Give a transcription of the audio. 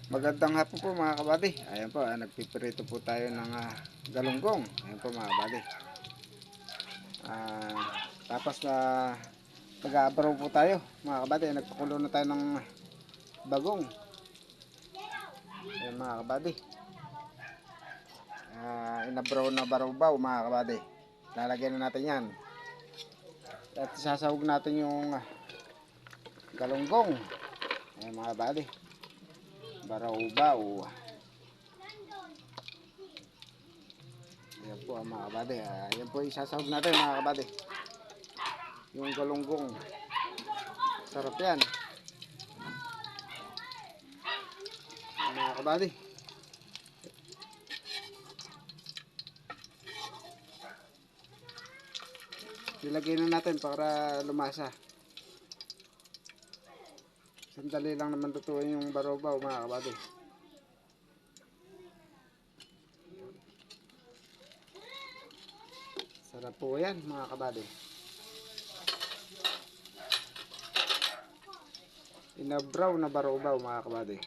Magandang hapon po mga kabady. Ayan po, nagpipirito po tayo ng galunggong. Ayan po mga kabady. Tapos mag-aabraw po tayo mga kabady. Nagpakulo na tayo ng bagong. Ayan mga kabady. Inabraw na baraw-baw mga kabady. Lalagyan na natin yan. At sasahog natin yung galunggong. Ayan mga kabady. Baraw-baw. Ayan po mga kabady. Ayan po isasahog natin mga kabady. Yung galunggong. Sarap yan. Mga kabady. Nilagay na natin para lumasa. Sandali lang naman tutuin yung baraw-baw mga kabady. Sarap po yan mga kabady. Inabraw na baraw-baw mga kabady.